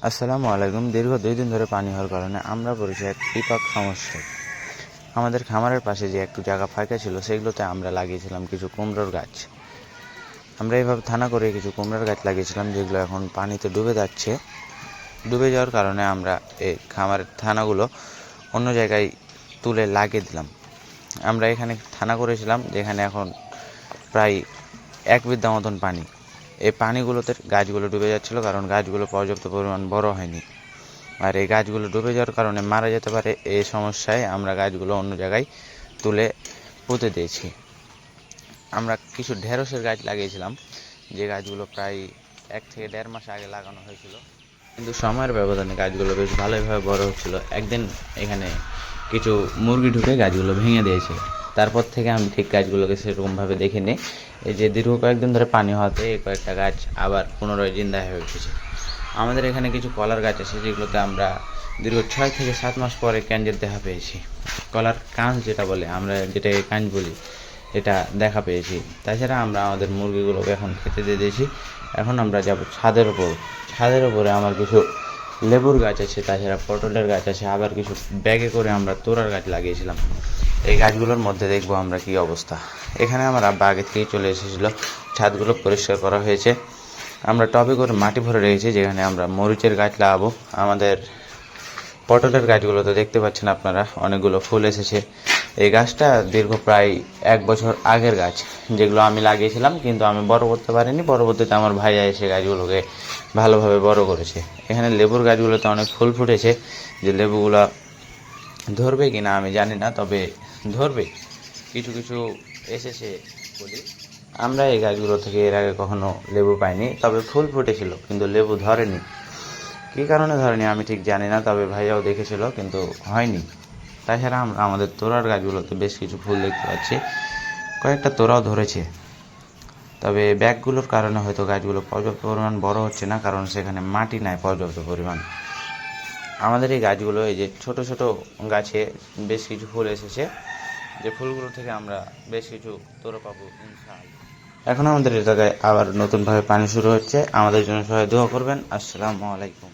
আসসালামু আলাইকুম। দীর্ঘ 2 দিন ধরে পানি হওয়ার কারণে আমরা পড়েছি এক বিপাক সমস্যায়। আমাদের খামারের পাশে যে একটু জায়গা ফাঁকা ছিল সেগুলোতে আমরা লাগিয়েছিলাম কিছু কুমড়োর গাছ। আমরা এইভাবে থানা করে কিছু কুমড়োর গাছ লাগিয়েছিলাম, যেগুলো এখন পানিতে ডুবে যাচ্ছে। ডুবে যাওয়ার কারণে আমরা এই খামারের থানাগুলো অন্য জায়গায় তুলে লাগিয়ে দিলাম। আমরা এখানে থানা করেছিলাম, যেখানে এখন প্রায় 1 বিঘা মতন পানি। এই পানিগুলোতে গাছগুলো ডুবে যাচ্ছিল, কারণ গাছগুলো পর্যাপ্ত পরিমাণ বড় হয়নি। আর এই গাছগুলো ডুবে যাওয়ার কারণে মারা যেতে পারে, এই সমস্যায় আমরা গাছগুলো অন্য জায়গায় তুলে পুঁতে দিয়েছি। আমরা কিছু ঢেঁড়সের গাছ লাগিয়েছিলাম, যে গাছগুলো প্রায় 1 থেকে 1.5 মাস আগে লাগানো হয়েছিল, কিন্তু সময়ের ব্যবধানে গাছগুলো বেশ ভালোইভাবে বড় হচ্ছিল। একদিন এখানে কিছু মুরগি ঢুকে গাছগুলো ভেঙে দিয়েছে। তারপর থেকে আমি ঠিক গাছগুলোকে সেরকমভাবে দেখিনি। এই যে দীর্ঘ কয়েকদিন ধরে পানি হওয়াতে এই কয়েকটা গাছ আবার পুনরায় জিন্দা হয়ে উঠেছে। আমাদের এখানে কিছু কলার গাছ আছে, যেগুলোতে আমরা দীর্ঘ 6 থেকে 7 মাস পরে ক্যাঞ্জের দেখা পেয়েছি। কলার কাঁচ যেটা বলে, আমরা যেটাকে কাঁচ বলি, এটা দেখা পেয়েছি। তাছাড়া আমরা আমাদের মুরগিগুলোকে এখন খেতে দিয়ে দিয়েছি। এখন আমরা যাব ছাদের ওপর। ছাদের ওপরে আমার কিছু লেবুর গাছ আছে, তাছাড়া পটলের গাছ আছে, আবার কিছু ব্যাগে করে আমরা তোরার গাছ লাগিয়েছিলাম। এই গাছগুলোর মধ্যে দেখবো আমরা কি অবস্থা। এখানে আমার আব্বা আগে থেকেই চলে এসেছিলো, ছাদগুলো পরিষ্কার করা হয়েছে। আমরা টবে করে মাটি ভরে রেখেছি, যেখানে আমরা মরিচের গাছ লাগাবো। আমাদের পটলের গাছগুলো তো দেখতে পাচ্ছেন আপনারা, অনেকগুলো ফুল এসেছে। এই গাছটা দীর্ঘ প্রায় 1 বছর আগের গাছ, যেগুলো আমি লাগিয়েছিলাম, কিন্তু আমি বড় করতে পারিনি। পরবর্তীতে আমার ভাইয়া এসে গাছগুলোকে ভালোভাবে বড় করেছে। এখানে লেবুর গাছগুলোতে অনেক ফুল ফুটেছে, যে লেবুগুলো ধরবে কি না আমি জানি না, তবে ধরবে। কিছু কিছু এসেছে বলি। আমরা এই গাছগুলো থেকে এর আগে কখনো লেবু পাইনি, তবে ফুল ফুটেছিল কিন্তু লেবু ধরেনি। কী কারণে ধরেনি আমি ঠিক জানি না, তবে ভাইয়াও দেখেছিল কিন্তু হয়নি। তাছাড়া আমরা আমাদের তোরার গাছগুলোতে বেশ কিছু ফুল দেখতে পাচ্ছি, কয়েকটা তোরাও ধরেছে। তবে ব্যাগগুলোর কারণে হয়তো গাছগুলো পর্যাপ্ত পরিমাণ বড় হচ্ছে না, কারণ সেখানে মাটি নাই পর্যাপ্ত পরিমাণ। আমাদের এই গাছগুলো, এই যে ছোট ছোট গাছে বেশ কিছু ফুল এসেছে, যে ফুলগুলো থেকে আমরা বেশ কিছু তোরা পাবো ইনশাআল্লাহ। এখন আমাদের এলাকায় আবার নতুনভাবে পানি শুরু হচ্ছে। আমাদের জন্য সবাই দোয়া করবেন। আসসালামু আলাইকুম।